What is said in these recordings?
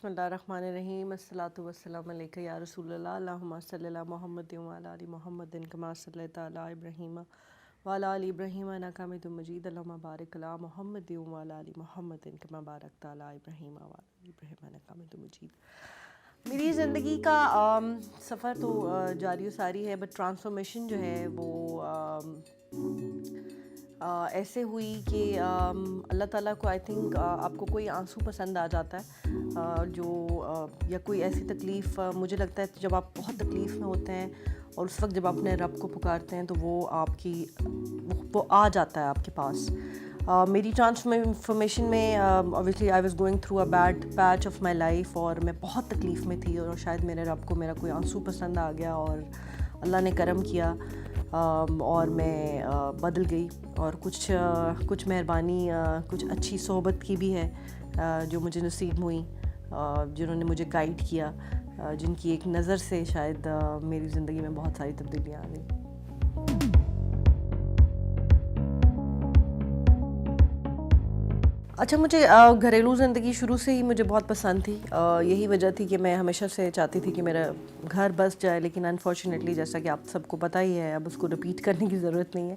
بسم اللہ الرحمن الرحیم الصلاۃ والسلام علیکہ یا رسول اللہ اللہم صلی علی محمد وعلی آل محمد کما صلیت علی ابراہیم وعلی آل ابراہیم انک حمید مجید اللہم بارک علی محمد وعلی آل محمد کما بارکت علی ابراہیم وعلی آل ابراہیم انک حمید مجید۔ میری زندگی کا سفر تو جاری و ساری ہے، بٹ ٹرانسفارمیشن جو ہے وہ ایسے ہوئی کہ اللہ تعالیٰ کو آئی تھنک آپ کو کوئی آنسو پسند آ جاتا ہے جو یا کوئی ایسی تکلیف، مجھے لگتا ہے جب آپ بہت تکلیف میں ہوتے ہیں اور اس وقت جب آپ اپنے رب کو پکارتے ہیں تو وہ آپ کی وہ آ جاتا ہے آپ کے پاس۔ میری ٹرانسفارمیشن میں obviously I was going through a bad patch of my life، اور میں بہت تکلیف میں تھی، اور شاید میرے رب کو میرا کوئی آنسو پسند آ گیا اور اللہ نے کرم کیا اور میں بدل گئی، اور کچھ مہربانی کچھ اچھی صحبت کی بھی ہے جو مجھے نصیب ہوئی، جنہوں نے مجھے گائیڈ کیا، جن کی ایک نظر سے شاید میری زندگی میں بہت ساری تبدیلیاں آ گئیں۔ اچھا، مجھے گھریلو زندگی شروع سے ہی مجھے بہت پسند تھی، یہی وجہ تھی کہ میں ہمیشہ سے چاہتی تھی کہ میرا گھر بس جائے، لیکن انفارچونیٹلی جیسا کہ آپ سب کو پتہ ہی ہے، اب اس کو رپیٹ کرنے کی ضرورت نہیں ہے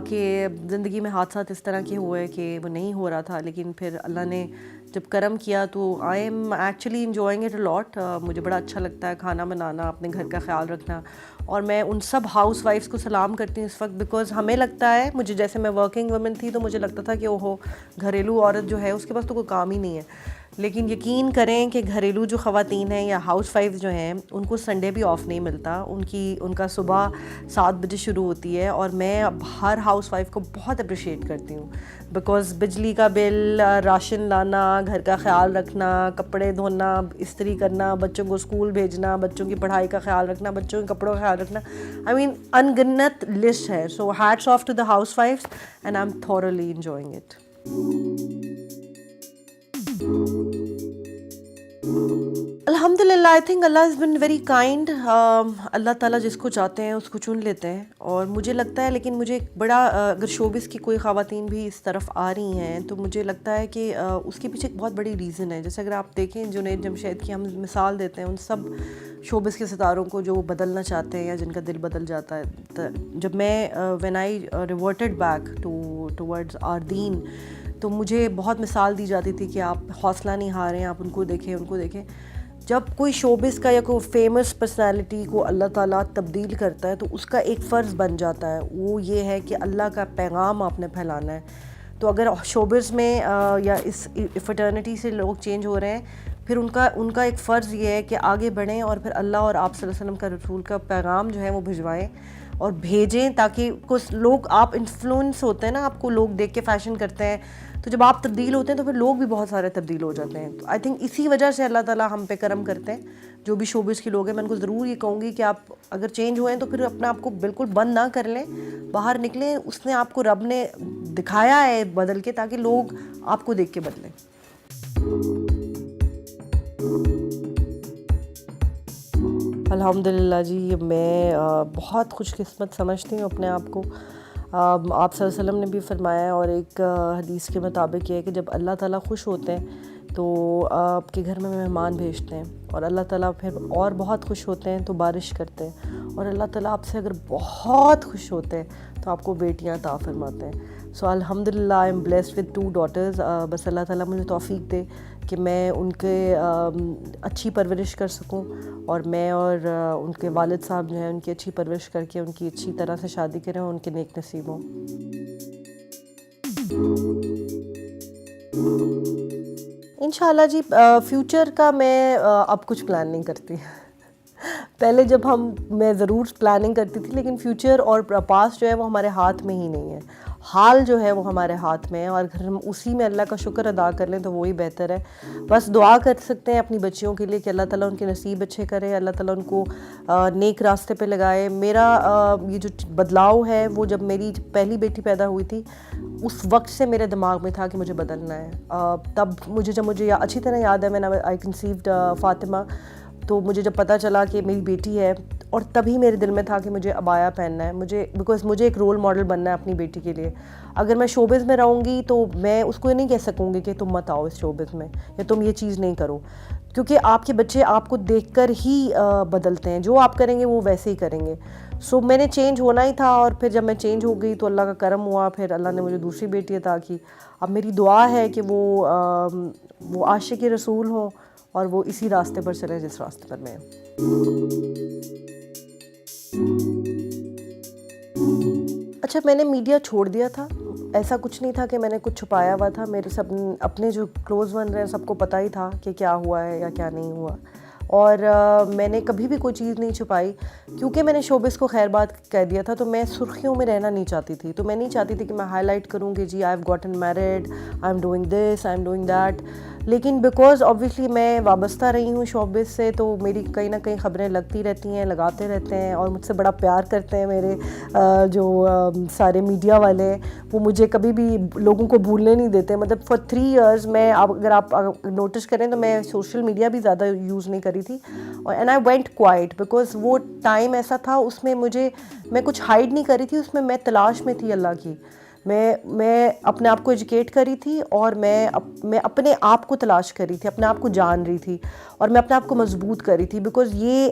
کہ زندگی میں حادثات اس طرح کے ہوئے کہ وہ نہیں ہو رہا تھا، لیکن پھر اللہ نے جب کرم کیا تو I am actually enjoying it a lot. مجھے بڑا اچھا لگتا ہے کھانا بنانا، اپنے گھر کا خیال رکھنا، اور میں ان سب ہاؤس وائفس کو سلام کرتی ہوں اس وقت، بیکاز ہمیں لگتا ہے، مجھے جیسے میں ورکنگ وومن تھی تو مجھے لگتا تھا کہ اوہو گھریلو عورت جو ہے اس کے پاس تو کوئی کام ہی نہیں ہے، لیکن یقین کریں کہ گھریلو جو خواتین ہیں یا ہاؤس وائفز جو ہیں ان کو سنڈے بھی آف نہیں ملتا، ان کا صبح 7 بجے شروع ہوتی ہے، اور میں اب ہر ہاؤس وائف کو بہت اپریشیٹ کرتی ہوں، بیکاز بجلی کا بل، راشن لانا، گھر کا خیال رکھنا، کپڑے دھونا، استری کرنا، بچوں کو اسکول بھیجنا، بچوں کی پڑھائی کا خیال رکھنا، بچوں کے کپڑوں کا خیال رکھنا، آئی مین انگنت لسٹ ہے۔ So hats off to the ہاؤس وائفس and I am thoroughly enjoying it. الحمد للہ، آئی تھنک اللہ از بن ویری کائنڈ۔ اللہ تعالیٰ جس کو چاہتے ہیں اس کو چن لیتے ہیں، اور مجھے لگتا ہے، لیکن مجھے بڑا اگر شوبز کی کوئی خواتین بھی اس طرف آ رہی ہیں تو مجھے لگتا ہے کہ اس کے پیچھے ایک بہت بڑی ریزن ہے۔ جیسے اگر آپ دیکھیں جنید جمشید کی ہم مثال دیتے ہیں، ان سب شوبز کے ستاروں کو جو بدلنا چاہتے ہیں یا جن کا دل بدل جاتا ہے، جب میں when I reverted back towards our دین، تو مجھے بہت مثال دی جاتی تھی کہ آپ حوصلہ نہیں ہاریں، آپ ان کو دیکھیں۔ جب کوئی شوبز کا یا کوئی فیمس پرسنالٹی کو اللہ تعالیٰ تبدیل کرتا ہے تو اس کا ایک فرض بن جاتا ہے، وہ یہ ہے کہ اللہ کا پیغام آپ نے پھیلانا ہے۔ تو اگر شوبز میں یا اس فٹرنیٹی سے لوگ چینج ہو رہے ہیں، پھر ان کا ایک فرض یہ ہے کہ آگے بڑھیں اور پھر اللہ اور آپ صلی اللہ علیہ وسلم کا رسول کا پیغام جو ہے وہ بھجوائیں اور بھیجیں، تاکہ کچھ لوگ، آپ انفلوئنس ہوتے ہیں نا، آپ کو لوگ دیکھ کے فیشن کرتے ہیں، تو جب آپ تبدیل ہوتے ہیں تو پھر لوگ بھی بہت سارے تبدیل ہو جاتے ہیں۔ تو آئی تھنک اسی وجہ سے اللہ تعالیٰ ہم پہ کرم کرتے ہیں، جو بھی شوبز کے لوگ ہیں۔ میں ان کو ضرور یہ کہوں گی کہ آپ اگر چینج ہوئے ہیں تو پھر اپنے آپ کو بالکل بند نہ کر لیں، باہر نکلیں، اس نے آپ کو رب نے دکھایا ہے بدل کے، تاکہ لوگ آپ کو دیکھ کے بدلیں۔ الحمد للہ جی، میں بہت خوش قسمت سمجھتی ہوں اپنے آپ کو۔ آپ صلی اللہ علیہ وسلم نے بھی فرمایا ہے، اور ایک حدیث کے مطابق یہ ہے کہ جب اللہ تعالیٰ خوش ہوتے ہیں تو آپ کے گھر میں مہمان بھیجتے ہیں، اور اللہ تعالیٰ پھر اور بہت خوش ہوتے ہیں تو بارش کرتے ہیں، اور اللہ تعالیٰ آپ سے اگر بہت خوش ہوتے ہیں تو آپ کو بیٹیاں عطا فرماتے ہیں۔ سو الحمد للہ I am blessed with 2 daughters. بس اللہ تعالیٰ مجھے توفیق دے کہ میں ان کے اچھی پرورش کر سکوں، اور میں اور ان کے والد صاحب جو ہیں ان کی اچھی پرورش کر کے ان کی اچھی طرح سے شادی کریں اور ان کے نیک نصیب ہوں۔ انشاءاللہ جی، فیوچر کا میں اب کچھ پلان نہیں کرتی۔ پہلے جب میں ضرور پلاننگ کرتی تھی، لیکن فیوچر اور پاسٹ جو ہے وہ ہمارے ہاتھ میں ہی نہیں ہے، حال جو ہے وہ ہمارے ہاتھ میں ہے، اور اگر ہم اسی میں اللہ کا شکر ادا کر لیں تو وہی بہتر ہے۔ بس دعا کر سکتے ہیں اپنی بچیوں کے لیے کہ اللہ تعالیٰ ان کے نصیب اچھے کرے، اللہ تعالیٰ ان کو نیک راستے پہ لگائے۔ میرا یہ جو بدلاؤ ہے وہ جب میری پہلی بیٹی پیدا ہوئی تھی اس وقت سے میرے دماغ میں تھا کہ مجھے بدلنا ہے۔ تب جب مجھے اچھی طرح یاد ہے، میں نے آئی کنسیوڈ فاطمہ، تو مجھے جب پتہ چلا کہ میری بیٹی ہے، اور تبھی میرے دل میں تھا کہ مجھے عبایا پہننا ہے مجھے، بیکاز مجھے ایک رول ماڈل بننا ہے اپنی بیٹی کے لیے. اگر میں شوبز میں رہوں گی تو میں اس کو نہیں کہہ سکوں گی کہ تم مت آؤ اس شوبز میں یا تم یہ چیز نہیں کرو، کیونکہ آپ کے بچے آپ کو دیکھ کر ہی بدلتے ہیں، جو آپ کریں گے وہ ویسے ہی کریں گے. سو میں نے چینج ہونا ہی تھا، اور پھر جب میں چینج ہو گئی تو اللہ کا کرم ہوا، پھر اللہ نے مجھے دوسری بیٹی عطا کی. اب میری دعا ہے کہ وہ عاشق رسول ہوں اور وہ اسی راستے پر چلیں جس راستے پر میں ہوں. اچھا، میں نے میڈیا چھوڑ دیا تھا، ایسا کچھ نہیں تھا کہ میں نے کچھ چھپایا ہوا تھا. میرے سب اپنے جو کلوز ون رہے سب کو پتہ ہی تھا کہ کیا ہوا ہے یا کیا نہیں ہوا، اور میں نے کبھی بھی کوئی چیز نہیں چھپائی، کیونکہ میں نے شوبز کو خیر بات کہہ دیا تھا. تو میں سرخیوں میں رہنا نہیں چاہتی تھی، تو میں نہیں چاہتی تھی کہ میں ہائی لائٹ کروں کہ جی I have gotten married, I am doing this, I am doing that. لیکن بیکاز آبویسلی میں وابستہ رہی ہوں شوبز سے، تو میری کہیں نہ کہیں خبریں لگتی رہتی ہیں، لگاتے رہتے ہیں، اور مجھ سے بڑا پیار کرتے ہیں میرے جو سارے میڈیا والے ہیں. وہ مجھے کبھی بھی لوگوں کو بھولنے نہیں دیتے. مطلب فار 3 ایئرز میں، اگر آپ نوٹس کریں تو میں سوشل میڈیا بھی زیادہ یوز نہیں کری تھی، and I went quite, because وہ ٹائم ایسا تھا اس میں میں کچھ ہائڈ نہیں کری تھی، اس میں تلاش میں تھی اللہ کی. میں اپنے آپ کو ایجوکیٹ کری تھی، اور میں اپنے آپ کو تلاش کری تھی، اپنے آپ کو جان رہی تھی، اور میں اپنے آپ کو مضبوط کری تھی. بیکاز یہ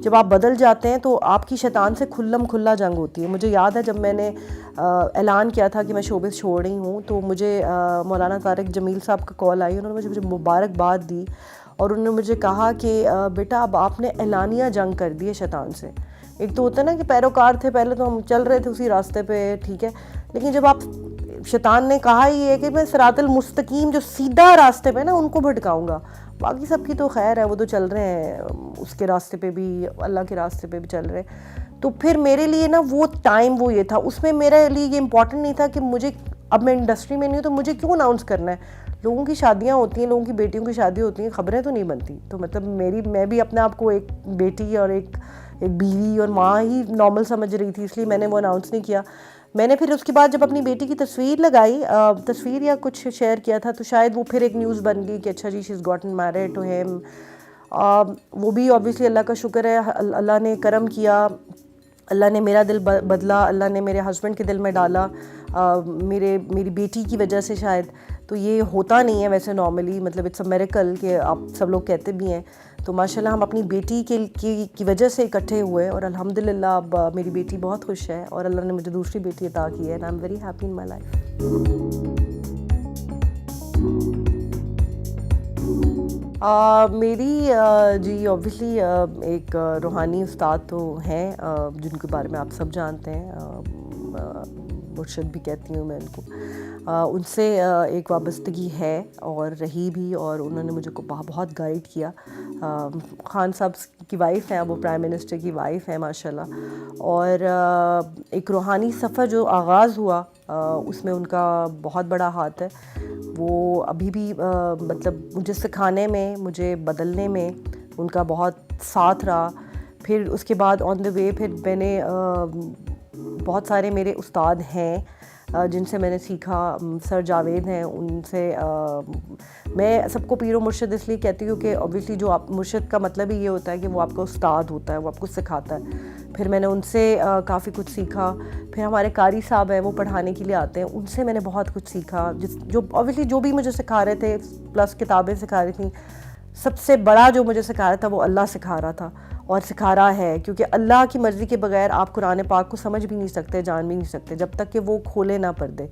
جب آپ بدل جاتے ہیں تو آپ کی شیطان سے کھلم کھلا جنگ ہوتی ہے. مجھے یاد ہے جب میں نے اعلان کیا تھا کہ میں شوبز چھوڑ رہی ہوں، تو مجھے مولانا طارق جمیل صاحب کا کال آئی. انہوں نے مجھے مبارکباد دی، اور انہوں نے مجھے کہا کہ بیٹا اب آپ نے اعلانیہ جنگ کر دی ہے شیطان سے. ایک تو ہوتا ہے نا کہ پیروکار تھے پہلے، تو ہم چل رہے تھے اسی راستے پہ، ٹھیک ہے، لیکن جب آپ شیطان نے کہا ہی ہے کہ میں صراط المستقیم جو سیدھا راستے پہ نا ان کو بھٹکاؤں گا، باقی سب کی تو خیر ہے، وہ تو چل رہے ہیں اس کے راستے پہ بھی، اللہ کے راستے پہ بھی چل رہے ہیں. تو پھر میرے لیے نا وہ ٹائم وہ یہ تھا، اس میں میرے لیے یہ امپورٹنٹ نہیں تھا کہ مجھے، اب میں انڈسٹری میں نہیں ہوں تو مجھے کیوں اناؤنس کرنا ہے. لوگوں کی شادیاں ہوتی ہیں، لوگوں کی بیٹیوں کی شادی ہوتی ہیں، خبریں تو نہیں بنتی. تو مطلب میں بھی اپنے آپ کو ایک بیٹی اور ایک بیوی اور ماں ہی نارمل سمجھ رہی تھی، اس لیے میں نے وہ اناؤنس نہیں کیا. میں نے پھر اس کے بعد جب اپنی بیٹی کی تصویر لگائی، تصویر یا کچھ شیئر کیا تھا، تو شاید وہ پھر ایک نیوز بن گئی کہ اچھا جی شی از گاٹن میرڈ ٹو ہیم. وہ بھی اوبیسلی اللہ کا شکر ہے، اللہ نے کرم کیا، اللہ نے میرا دل بدلا، اللہ نے میرے ہسبینڈ کے دل میں ڈالا میری بیٹی کی وجہ سے شاید. تو یہ ہوتا نہیں ہے ویسے نارملی، مطلب اٹس اے میریکل کہ آپ سب لوگ کہتے بھی ہیں. تو ماشاءاللہ ہم اپنی بیٹی کی وجہ سے اکٹھے ہوئے، اور الحمدللہ اب میری بیٹی بہت خوش ہے، اور اللہ نے مجھے دوسری بیٹی عطا کی ہے، and I am very happy in my life. میری جی اوبویسلی ایک روحانی استاد تو ہیں جن کے بارے میں آپ سب جانتے ہیں، مرشد بھی کہتی ہوں میں ان کو. ان سے ایک وابستگی ہے اور رہی بھی، اور انہوں نے مجھے کو بہت گائیڈ کیا. خان صاحب کی وائف ہیں، وہ پرائم منسٹر کی وائف ہیں ماشاءاللہ. اور ایک روحانی سفر جو آغاز ہوا اس میں ان کا بہت بڑا ہاتھ ہے. وہ ابھی بھی مطلب مجھے سکھانے میں، مجھے بدلنے میں ان کا بہت ساتھ رہا. پھر اس کے بعد آن دا وے پھر میں نے بہت سارے میرے استاد ہیں جن سے میں نے سیکھا. سر جاوید ہیں، ان سے میں سب کو پیر و مرشد اس لیے کہتی ہوں کہ اوبویسلی جو آپ مرشد کا مطلب ہی یہ ہوتا ہے کہ وہ آپ کا استاد ہوتا ہے، وہ آپ کو سکھاتا ہے. پھر میں نے ان سے کافی کچھ سیکھا. پھر ہمارے قاری صاحب ہیں، وہ پڑھانے کے لیے آتے ہیں، ان سے میں نے بہت کچھ سیکھا. جو اوبویسلی جو بھی مجھے سکھا رہے تھے، پلس کتابیں سکھا رہی تھیں، سب سے بڑا جو مجھے سکھا رہا تھا وہ اللہ سکھا رہا تھا اور سکھا رہا ہے. کیونکہ اللہ کی مرضی کے بغیر آپ قرآن پاک کو سمجھ بھی نہیں سکتے، جان بھی نہیں سکتے جب تک کہ وہ کھولے نہ پردے.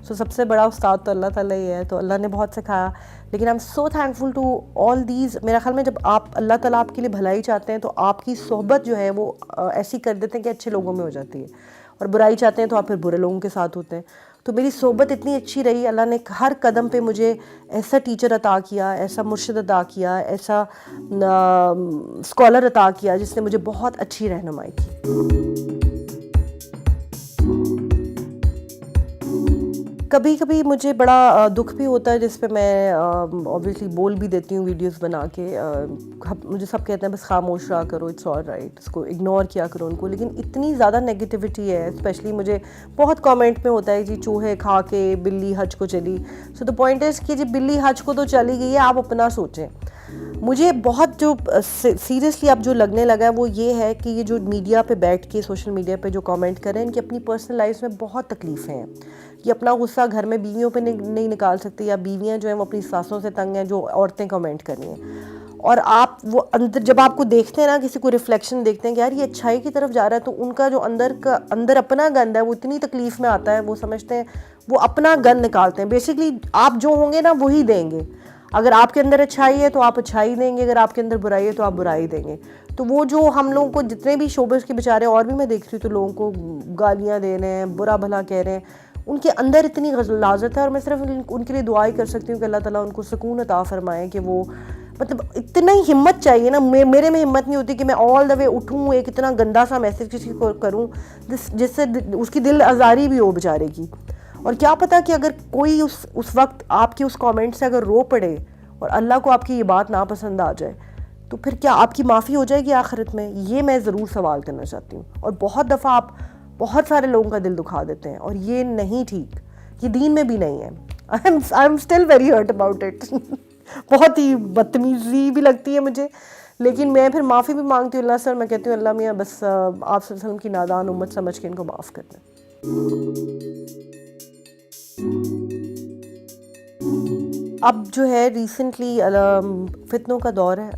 سب سے بڑا استاد تو اللہ تعالیٰ ہی ہے. تو اللہ نے بہت سکھایا. لیکن I am so thankful to all these. میرا خیال میں جب اللہ تعالیٰ آپ کے لیے بھلائی چاہتے ہیں تو آپ کی صحبت جو ہے وہ ایسی کر دیتے ہیں کہ اچھے لوگوں میں ہو جاتی ہے، اور برائی چاہتے ہیں تو آپ پھر برے لوگوں کے ساتھ ہوتے ہیں. تو میری صحبت اتنی اچھی رہی، اللہ نے ہر قدم پہ مجھے ایسا ٹیچر عطا کیا، ایسا مرشد عطا کیا، ایسا اسکالر عطا کیا جس نے مجھے بہت اچھی رہنمائی کی. کبھی کبھی مجھے بڑا دکھ بھی ہوتا ہے جس پہ میں اوبویسلی بول بھی دیتی ہوں ویڈیوز بنا کے. مجھے سب کہتے ہیں بس خاموش رہا کرو، اٹس آل رائٹ، اس کو اگنور کیا کرو ان کو. لیکن اتنی زیادہ نیگیٹیوٹی ہے، اسپیشلی مجھے بہت کامنٹ میں ہوتا ہے جی چوہے کھا کے بلی حج کو چلی. سو دا پوائنٹ از کہ جی بلی حج کو تو چلی گئی ہے، آپ اپنا سوچیں. مجھے بہت جو سیریسلی اب جو لگنے لگا ہے وہ یہ ہے کہ یہ جو میڈیا پہ بیٹھ کے سوشل میڈیا پہ جو کامنٹ کر رہے ہیں ان کی اپنی پرسنل لائف میں بہت تکلیفیں ہیں. یہ اپنا غصہ گھر میں بیویوں پہ نہیں نکال سکتی, یا بیویاں جو ہیں وہ اپنی ساسوں سے تنگ ہیں جو عورتیں کامنٹ کر رہی ہیں. اور آپ وہ اندر جب آپ کو دیکھتے ہیں نا, کسی کو ریفلیکشن دیکھتے ہیں کہ یار یہ اچھائی کی طرف جا رہا ہے, تو ان کا جو اندر اپنا گند ہے وہ اتنی تکلیف میں آتا ہے, وہ سمجھتے ہیں وہ اپنا گند نکالتے ہیں. بیسکلی آپ جو ہوں گے نا وہی دیں گے. اگر آپ کے اندر اچھائی ہے تو آپ اچھائی دیں گے, اگر آپ کے اندر برائی ہے تو آپ برائی دیں گے. تو وہ جو ہم لوگوں کو جتنے بھی شوبز کے بیچارے اور بھی میں دیکھ رہی ہوں تو لوگوں کو گالیاں دے رہے ہیں, برا بھلا کہہ رہے ہیں, ان کے اندر اتنی غلاظت ہے. اور میں صرف ان کے لیے دعا ہی کر سکتی ہوں کہ اللہ تعالیٰ ان کو سکون عطا فرمائے, کہ وہ مطلب اتنا ہی ہمت چاہیے نا. میرے میں ہمت نہیں ہوتی کہ میں آل دا وے اٹھوں, ایک اتنا گندا سا میسج کسی کو کروں جس سے اس کی دل آزاری بھی ہو بیچارے کی. اور کیا پتہ کہ اگر کوئی اس وقت آپ کے اس کامنٹ سے اگر رو پڑے اور اللہ کو آپ کی یہ بات ناپسند آ جائے, تو پھر کیا آپ کی معافی ہو جائے گی آخرت میں؟ یہ میں ضرور سوال کرنا چاہتی ہوں. اور بہت دفعہ آپ بہت سارے لوگوں کا دل دکھا دیتے ہیں, اور یہ نہیں ٹھیک, یہ دین میں بھی نہیں ہے. I am still very hurt about it. بہت ہی بدتمیزی بھی لگتی ہے مجھے, لیکن میں پھر معافی بھی مانگتی ہوں اللہ سے, اور میں کہتی ہوں اللہ میاں بس آپ صلی اللہ علیہ وسلم کی نادان امت سمجھ کے ان کو معاف کر دیں. اب جو ہے ریسنٹلی فتنوں کا دور ہے,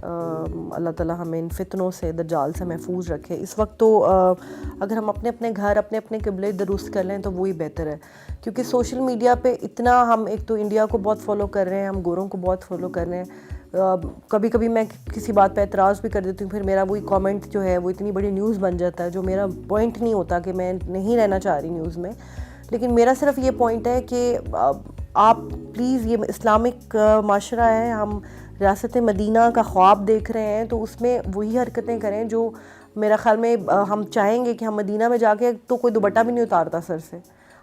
اللہ تعالیٰ ہمیں ان فتنوں سے, دجال سے محفوظ رکھے. اس وقت تو اگر ہم اپنے گھر اپنے قبلے درست کر لیں تو وہی بہتر ہے, کیونکہ سوشل میڈیا پہ اتنا ہم ایک تو انڈیا کو بہت فالو کر رہے ہیں, ہم گوروں کو بہت فالو کر رہے ہیں. کبھی کبھی میں کسی بات پہ اعتراض بھی کر دیتی ہوں, پھر میرا وہی کامنٹ جو ہے وہ اتنی بڑی نیوز بن جاتا ہے, جو میرا پوائنٹ نہیں ہوتا کہ میں نہیں رہنا چاہ رہی نیوز میں. لیکن میرا صرف یہ پوائنٹ ہے کہ آپ پلیز, یہ اسلامک معاشرہ ہے, ہم ریاست مدینہ کا خواب دیکھ رہے ہیں, تو اس میں وہی حرکتیں کریں جو میرا خیال میں ہم چاہیں گے. کہ ہم مدینہ میں جا کے تو کوئی دوپٹہ بھی نہیں اتارتا سر سے,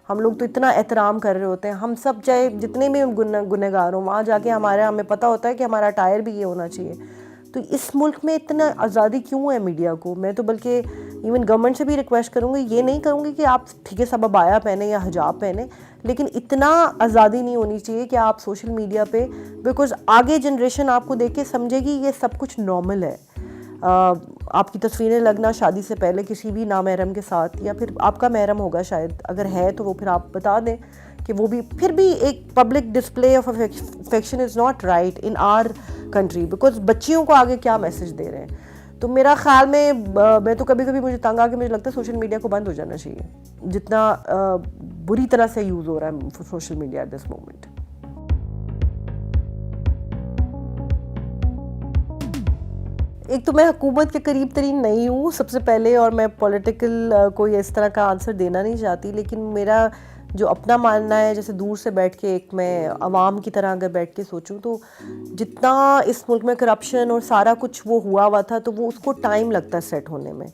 ہم لوگ تو اتنا احترام کر رہے ہوتے ہیں. ہم سب چاہے جتنے بھی گنہگار ہوں, وہاں جا کے ہمیں پتہ ہوتا ہے کہ ہمارا اٹائر بھی یہ ہونا چاہیے. تو اس ملک میں اتنا آزادی کیوں ہے میڈیا کو؟ میں تو بلکہ ایون گورنمنٹ سے بھی ریکویسٹ کروں گی, یہ نہیں کروں گی کہ آپ ٹھیک ہے سب عبایا پہنیں یا حجاب پہنیں, لیکن اتنا آزادی نہیں ہونی چاہیے کہ آپ سوشل میڈیا پہ, بیکاز آگے جنریشن آپ کو دیکھ کے سمجھے گی یہ سب کچھ نارمل ہے. آپ کی تصویریں لگنا شادی سے پہلے کسی بھی نامحرم کے ساتھ, یا پھر آپ کا محرم ہوگا شاید, اگر ہے تو وہ پھر آپ بتا دیں کہ وہ بھی پھر بھی ایک public display of affection is not right in our country, because بچیوں کو آگے کیا میسج دے رہے ہیں. تو میرا خیال میں تو کبھی کبھی مجھے تنگ آ کے مجھے لگتا ہے سوشل میڈیا کو بند ہو جانا چاہیے, جتنا بری طرح سے یوز ہو رہا ہے social media at this moment. ایک تو میں حکومت کے قریب ترین نہیں ہوں سب سے پہلے, اور میں پولیٹیکل کوئی اس طرح کا آنسر دینا نہیں چاہتی, لیکن میرا جو اپنا ماننا ہے, جیسے دور سے بیٹھ کے ایک میں عوام کی طرح اگر بیٹھ کے سوچوں, تو جتنا اس ملک میں کرپشن اور سارا کچھ وہ ہوا تھا, تو وہ اس کو ٹائم لگتا ہے سیٹ ہونے میں.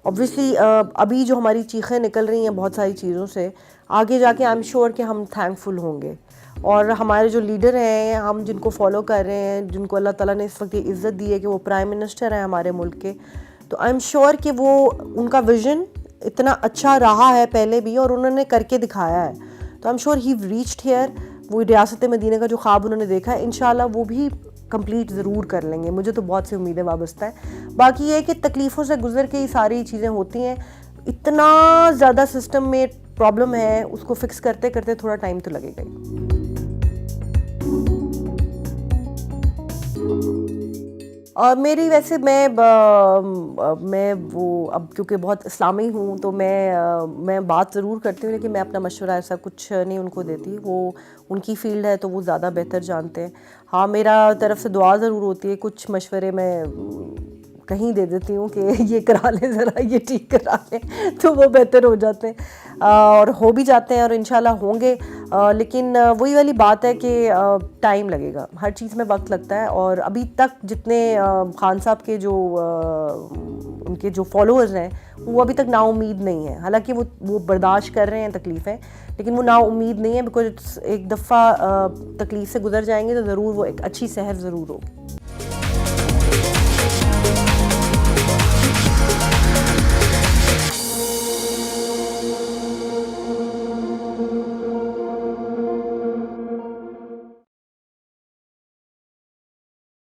اوبویسلی ابھی جو ہماری چیخیں نکل رہی ہیں بہت ساری چیزوں سے, آگے جا کے آئی ایم شیور کہ ہم تھینکفل ہوں گے. اور ہمارے جو لیڈر ہیں, ہم جن کو فالو کر رہے ہیں, جن کو اللہ تعالیٰ نے اس وقت یہ عزت دی ہے کہ وہ پرائم منسٹر ہیں ہمارے ملک کے, تو آئی ایم شیور کہ وہ ان کا ویژن اتنا اچھا رہا ہے پہلے بھی, اور انہوں نے کر کے دکھایا ہے. تو I am sure he reached here. وہ ریاست مدینہ کا جو خواب انہوں نے دیکھا ہے, انشاءاللہ وہ بھی کمپلیٹ ضرور کر لیں گے. مجھے تو بہت سی امیدیں وابستہ ہیں. باقی یہ ہے کہ تکلیفوں سے گزر کے ہی ساری چیزیں ہوتی ہیں. اتنا زیادہ سسٹم میں پرابلم ہے, اس کو فکس کرتے کرتے تھوڑا ٹائم تو لگے گا ہی. اور میری ویسے میں وہ اب کیونکہ بہت اسلامی ہوں, تو میں بات ضرور کرتی ہوں, لیکن میں اپنا مشورہ ایسا کچھ نہیں ان کو دیتی. وہ ان کی فیلڈ ہے تو وہ زیادہ بہتر جانتے ہیں. ہاں, میرا طرف سے دعا ضرور ہوتی ہے, کچھ مشورے میں کہیں دے دیتی ہوں کہ یہ کرا لیں ذرا, یہ ٹھیک کرا لیں, تو وہ بہتر ہو جاتے ہیں اور ہو بھی جاتے ہیں, اور انشاءاللہ ہوں گے. لیکن وہی والی بات ہے کہ ٹائم لگے گا, ہر چیز میں وقت لگتا ہے. اور ابھی تک جتنے خان صاحب کے جو ان کے جو فالوورز ہیں, وہ ابھی تک نا امید نہیں ہیں. حالانکہ وہ برداشت کر رہے ہیں تکلیفیں, لیکن وہ نا امید نہیں ہے, بیکاز ایک دفعہ تکلیف سے گزر جائیں گے تو ضرور وہ ایک اچھی صحت ضرور ہوگی.